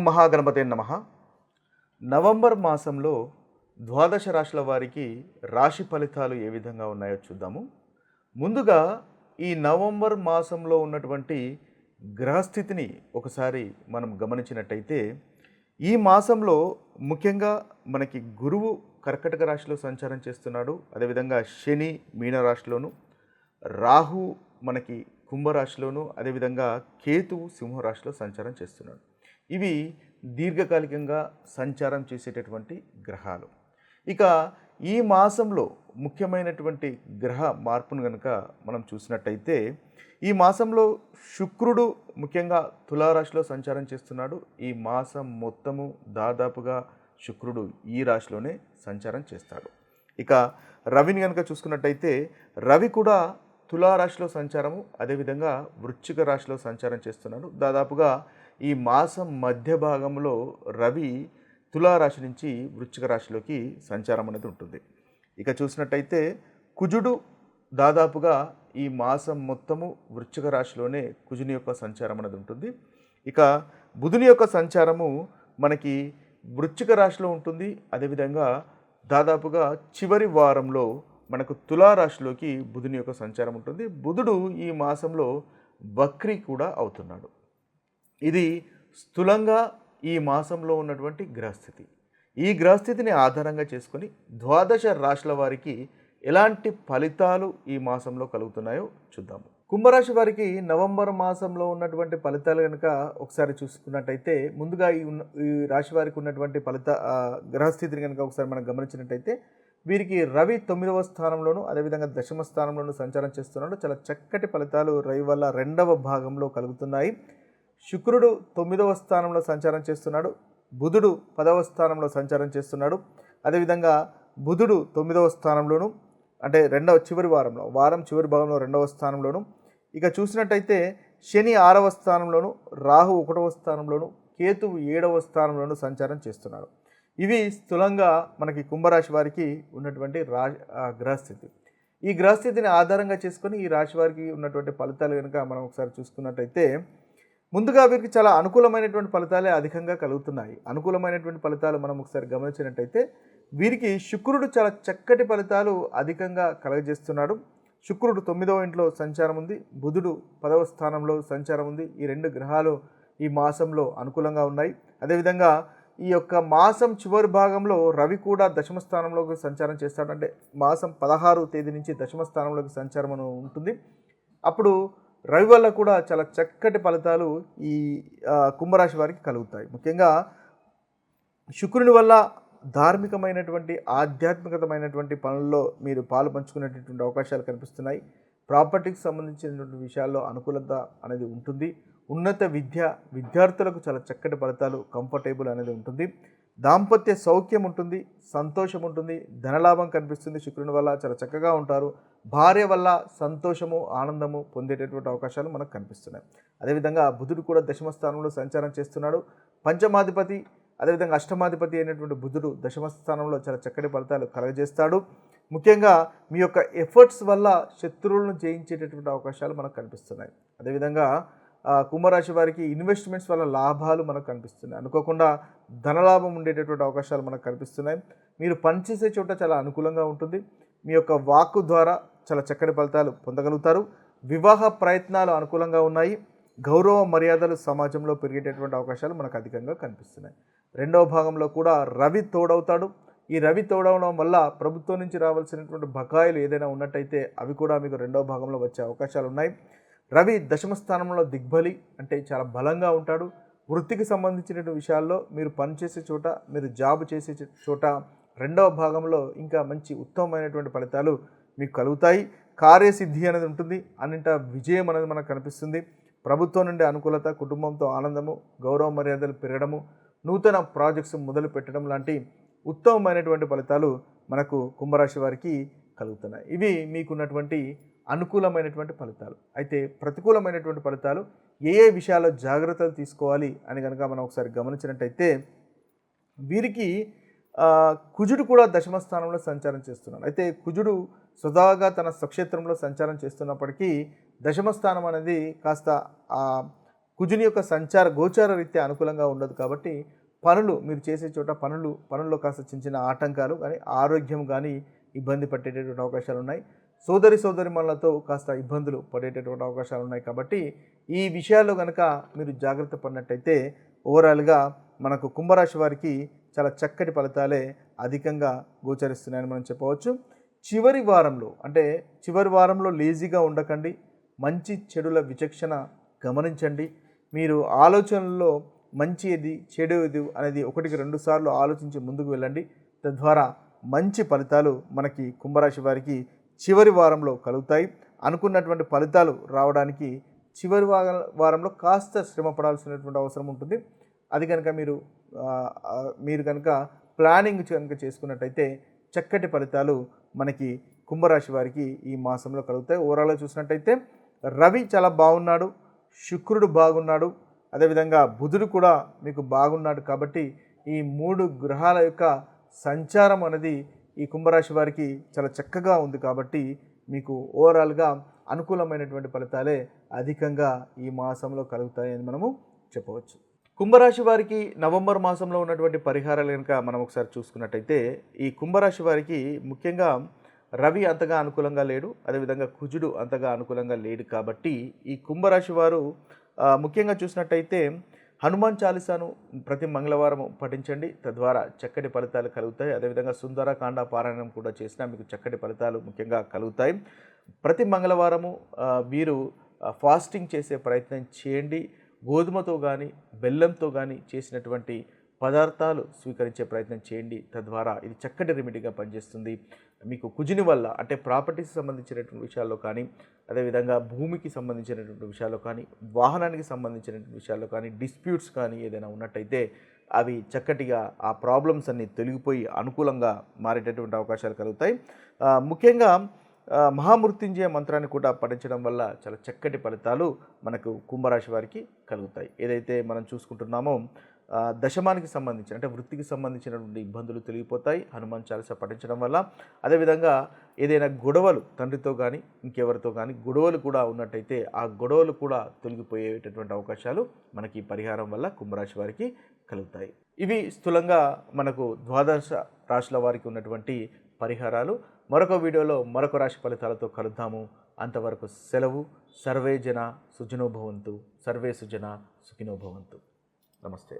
ఓం మహాగణపతే నమః. నవంబర్ మాసంలో ద్వాదశ రాశుల వారికి రాశి ఫలితాలు ఏ విధంగా ఉన్నాయో చూద్దాము. ముందుగా ఈ నవంబర్ మాసంలో ఉన్నటువంటి గ్రహస్థితిని ఒకసారి మనం గమనించినట్టయితే ఈ మాసంలో ముఖ్యంగా మనకి గురువు కర్కటక రాశిలో సంచారం చేస్తున్నాడు. అదేవిధంగా శని మీనరాశిలోను, రాహు మనకి కుంభరాశిలోను, అదేవిధంగా కేతువు సింహరాశిలో సంచారం చేస్తున్నాడు. ఇవి దీర్ఘకాలికంగా సంచారం చేసేటటువంటి గ్రహాలు. ఇక ఈ మాసంలో ముఖ్యమైనటువంటి గ్రహ మార్పును కనుక మనం చూసినట్టయితే ఈ మాసంలో శుక్రుడు ముఖ్యంగా తులారాశిలో సంచారం చేస్తున్నాడు. ఈ మాసం మొత్తము దాదాపుగా శుక్రుడు ఈ రాశిలోనే సంచారం చేస్తాడు. ఇక రవిని కనుక చూసుకున్నట్టయితే రవి కూడా తులారాశిలో సంచారము, అదేవిధంగా వృశ్చిక రాశిలో సంచారం చేస్తున్నాడు. దాదాపుగా ఈ మాసం మధ్య భాగంలో రవి తులారాశి నుంచి వృశ్చిక రాశిలోకి సంచారం అనేది ఉంటుంది. ఇక చూసినట్టయితే కుజుడు దాదాపుగా ఈ మాసం మొత్తము వృశ్చిక రాశిలోనే కుజుని యొక్క సంచారం అనేది ఉంటుంది. ఇక బుధుని యొక్క సంచారము మనకి వృశ్చిక రాశిలో ఉంటుంది. అదేవిధంగా దాదాపుగా చివరి వారంలో మనకు తులారాశిలోకి బుధుని యొక్క సంచారం ఉంటుంది. బుధుడు ఈ మాసంలో వక్రీ కూడా అవుతున్నాడు. ఇది స్థూలంగా ఈ మాసంలో ఉన్నటువంటి గ్రహస్థితి. ఈ గ్రహస్థితిని ఆధారంగా చేసుకొని ద్వాదశ రాశుల వారికి ఎలాంటి ఫలితాలు ఈ మాసంలో కలుగుతున్నాయో చూద్దాము. కుంభరాశి వారికి నవంబర్ మాసంలో ఉన్నటువంటి ఫలితాలు కనుక ఒకసారి చూసుకున్నట్టయితే ముందుగా ఈ రాశి వారికి ఉన్నటువంటి గ్రహస్థితిని కనుక ఒకసారి మనం గమనించినట్టయితే వీరికి రవి 9వ స్థానంలోను, అదేవిధంగా దశమ స్థానంలోనూ సంచారం చేస్తున్నాడు. చాలా చక్కటి ఫలితాలు రవి వల్ల 2వ భాగంలో కలుగుతున్నాయి. శుక్రుడు 9వ స్థానంలో సంచారం చేస్తున్నాడు. బుధుడు 10వ స్థానంలో సంచారం చేస్తున్నాడు. అదేవిధంగా బుధుడు 9వ స్థానంలోను, అంటే వారం చివరి భాగంలో 2వ స్థానంలోను. ఇక చూసినట్టయితే శని 6వ స్థానంలోను, రాహు 1వ స్థానంలోను, కేతువు 7వ స్థానంలోను సంచారం చేస్తున్నాడు. ఇవి స్థూలంగా మనకి కుంభరాశి వారికి ఉన్నటువంటి గ్రహస్థితి. ఈ గ్రహస్థితిని ఆధారంగా చేసుకొని ఈ రాశి వారికి ఉన్నటువంటి ఫలితాలు కనుక మనం ఒకసారి చూసుకున్నట్టయితే ముందుగా వీరికి చాలా అనుకూలమైనటువంటి ఫలితాలే అధికంగా కలుగుతున్నాయి. అనుకూలమైనటువంటి ఫలితాలు మనం ఒకసారి గమనించినట్టయితే వీరికి శుక్రుడు చాలా చక్కటి ఫలితాలు అధికంగా కలగజేస్తున్నాడు. శుక్రుడు 9వ ఇంట్లో సంచారం ఉంది, బుధుడు 10వ స్థానంలో సంచారం ఉంది. ఈ 2 గ్రహాలు ఈ మాసంలో అనుకూలంగా ఉన్నాయి. అదేవిధంగా ఈ యొక్క మాసం చివరి భాగంలో రవి కూడా దశమ స్థానంలోకి సంచారం చేస్తాడు. అంటే మాసం 16వ తేదీ నుంచి దశమ స్థానంలోకి సంచారం ఉంటుంది. అప్పుడు రవి వల్ల కూడా చాలా చక్కటి ఫలితాలు ఈ కుంభరాశి వారికి కలుగుతాయి. ముఖ్యంగా శుక్రుని వల్ల ధార్మికమైనటువంటి ఆధ్యాత్మికతమైనటువంటి పనుల్లో మీరు పాలు పంచుకునేటటువంటి అవకాశాలు కనిపిస్తున్నాయి. ప్రాపర్టీకి సంబంధించినటువంటి విషయాల్లో అనుకూలత అనేది ఉంటుంది. ఉన్నత విద్యార్థులకు చాలా చక్కటి ఫలితాలు, కంఫర్టబుల్ అనేది ఉంటుంది. దాంపత్య సౌఖ్యం ఉంటుంది, సంతోషం ఉంటుంది, ధనలాభం కనిపిస్తుంది. శుక్రుని వల్ల చాలా చక్కగా ఉంటారు. భార్య వల్ల సంతోషము, ఆనందము పొందేటటువంటి అవకాశాలు మనకు కనిపిస్తున్నాయి. అదేవిధంగా బుధుడు కూడా దశమ స్థానంలో సంచారం చేస్తున్నాడు. పంచమాధిపతి అదేవిధంగా అష్టమాధిపతి అయినటువంటి బుధుడు దశమ స్థానంలో చాలా చక్కటి ఫలితాలు కలగజేస్తాడు. ముఖ్యంగా మీ యొక్క ఎఫర్ట్స్ వల్ల శత్రువులను జయించేటటువంటి అవకాశాలు మనకు కనిపిస్తున్నాయి. అదేవిధంగా కుంభరాశి వారికి ఇన్వెస్ట్మెంట్స్ వల్ల లాభాలు మనకు కనిపిస్తున్నాయి. అనుకోకుండా ధనలాభం ఉండేటటువంటి అవకాశాలు మనకు కనిపిస్తున్నాయి. మీరు పనిచేసే చోట చాలా అనుకూలంగా ఉంటుంది. మీ యొక్క వాక్కు ద్వారా చాలా చక్కటి ఫలితాలు పొందగలుగుతారు. వివాహ ప్రయత్నాలు అనుకూలంగా ఉన్నాయి. గౌరవ మర్యాదలు సమాజంలో పెరిగేటటువంటి అవకాశాలు మనకు అధికంగా కనిపిస్తున్నాయి. 2వ భాగంలో కూడా రవి తోడవుతాడు. ఈ రవి తోడవడం వల్ల ప్రభుత్వం నుంచి రావాల్సినటువంటి బకాయిలు ఏదైనా ఉన్నట్టయితే అవి కూడా మీకు 2వ భాగంలో వచ్చే అవకాశాలు ఉన్నాయి. రవి దశమ స్థానంలో దిగ్బలి, అంటే చాలా బలంగా ఉంటాడు. వృత్తికి సంబంధించిన విషయాల్లో మీరు పనిచేసే చోట, మీరు జాబ్ చేసే చోట 2వ భాగంలో ఇంకా మంచి ఉత్తమమైనటువంటి ఫలితాలు మీకు కలుగుతాయి. కార్యసిద్ధి అనేది ఉంటుంది. అన్నింటా విజయం అనేది మనకు కనిపిస్తుంది. ప్రభుత్వం నుండి అనుకూలత, కుటుంబంతో ఆనందము, గౌరవ మర్యాదలు పెరగడము, నూతన ప్రాజెక్ట్స్ మొదలు పెట్టడం లాంటి ఉత్తమమైనటువంటి ఫలితాలు మనకు కుంభరాశి వారికి కలుగుతున్నాయి. ఇవి మీకున్నటువంటి అనుకూలమైనటువంటి ఫలితాలు. అయితే ప్రతికూలమైనటువంటి ఫలితాలు ఏ విషయాల్లో జాగ్రత్తలు తీసుకోవాలి అని కనుక మనం ఒకసారి గమనించినట్టయితే వీరికి కుజుడు కూడా దశమ స్థానంలో సంచారం చేస్తున్నాడు. అయితే కుజుడు స్వతహాగా తన స్వక్షేత్రంలో సంచారం చేస్తున్నప్పటికీ దశమ స్థానం అనేది కాస్త కుజుని యొక్క గోచార రీత్యా అనుకూలంగా ఉండదు కాబట్టి మీరు చేసే చోట పనుల్లో కాస్త చిన్న చిన్న ఆటంకాలు కానీ ఆరోగ్యం కానీ ఇబ్బంది పడేటటువంటి అవకాశాలు ఉన్నాయి. సోదరిమణులతో కాస్త ఇబ్బందులు పడేటటువంటి అవకాశాలు ఉన్నాయి. కాబట్టి ఈ విషయాల్లో కనుక మీరు జాగ్రత్త పడినట్టయితే ఓవరాల్గా మనకు కుంభరాశి వారికి చాలా చక్కటి ఫలితాలే అధికంగా గోచరిస్తున్నాయని మనం చెప్పవచ్చు. చివరి వారంలో లేజీగా ఉండకండి. మంచి చెడుల విచక్షణ గమనించండి. మీరు ఆలోచనల్లో మంచి ఏది చెడు ఏది అనేది 1-2 సార్లు ఆలోచించి ముందుకు వెళ్ళండి. తద్వారా మంచి ఫలితాలు మనకి కుంభరాశి వారికి చివరి వారంలో కలుగుతాయి. అనుకున్నటువంటి ఫలితాలు రావడానికి చివరి వారంలో కాస్త శ్రమ పడాల్సినటువంటి అవసరం ఉంటుంది. అది కనుక మీరు కనుక ప్లానింగ్ కనుక చేసుకున్నట్టయితే చక్కటి ఫలితాలు మనకి కుంభరాశి వారికి ఈ మాసంలో కలుగుతాయి. ఓవరాల్గా చూసినట్టయితే రవి చాలా బాగున్నాడు, శుక్రుడు బాగున్నాడు, అదేవిధంగా బుధుడు కూడా మీకు బాగున్నాడు. కాబట్టి ఈ 3 గ్రహాల యొక్క సంచారం అనేది ఈ కుంభరాశి వారికి చాలా చక్కగా ఉంది. కాబట్టి మీకు ఓవరాల్గా అనుకూలమైనటువంటి ఫలితాలే అధికంగా ఈ మాసంలో కలుగుతాయని మనము చెప్పవచ్చు. కుంభరాశి వారికి నవంబర్ మాసంలో ఉన్నటువంటి పరిహారాలు కనుక మనం ఒకసారి చూసుకున్నట్టయితే ఈ కుంభరాశి వారికి ముఖ్యంగా రవి అంతగా అనుకూలంగా లేడు, అదేవిధంగా కుజుడు అంతగా అనుకూలంగా లేడు. కాబట్టి ఈ కుంభరాశి వారు ముఖ్యంగా చూసినట్టయితే హనుమాన్ చాలీసాను ప్రతి మంగళవారం పఠించండి. తద్వారా చక్కటి ఫలితాలు కలుగుతాయి. అదేవిధంగా సుందరకాండ పారాయణం కూడా చేసినా మీకు చక్కటి ఫలితాలు ముఖ్యంగా కలుగుతాయి. ప్రతి మంగళవారము మీరు ఫాస్టింగ్ చేసే ప్రయత్నం చేయండి. గోధుమతో కానీ బెల్లంతో కానీ చేసినటువంటి పదార్థాలు స్వీకరించే ప్రయత్నం చేయండి. తద్వారా ఇది చక్కటి రెమెడీగా పనిచేస్తుంది. మీకు కుజుని వల్ల అంటే ప్రాపర్టీస్కి సంబంధించినటువంటి విషయాల్లో కానీ, అదేవిధంగా భూమికి సంబంధించినటువంటి విషయాల్లో కానీ, వాహనానికి సంబంధించినటువంటి విషయాల్లో కానీ, డిస్ప్యూట్స్ కానీ ఏదైనా ఉన్నట్టయితే అవి చక్కటిగా ఆ ప్రాబ్లమ్స్ అన్నీ తొలగిపోయి అనుకూలంగా మారేటటువంటి అవకాశాలు కలుగుతాయి. ముఖ్యంగా మహామృత్యుంజయ మంత్రాన్ని కూడా పఠించడం వల్ల చాలా చక్కటి ఫలితాలు మనకు కుంభరాశి వారికి కలుగుతాయి. ఏదైతే మనం చూసుకుంటున్నామో దశమానికి సంబంధించిన అంటే వృత్తికి సంబంధించినటువంటి ఇబ్బందులు తొలగిపోతాయి హనుమాన్ చాలీసా పఠించడం వల్ల. అదేవిధంగా ఏదైనా గొడవలు తండ్రితో కానీ ఇంకెవరితో కానీ గొడవలు కూడా ఉన్నట్టయితే ఆ గొడవలు కూడా తొలగిపోయేటటువంటి అవకాశాలు మనకి పరిహారం వల్ల కుంభరాశి వారికి కలుగుతాయి. ఇవి స్థూలంగా మనకు 12 రాశుల వారికి ఉన్నటువంటి పరిహారాలు. మరొక వీడియోలో మరొక రాశి ఫలితాలతో కలుద్దాము. అంతవరకు సెలవు. సర్వే జన సుఖినో భవంతు. సర్వే సుజన సుఖినో భవంతు. నమస్తే.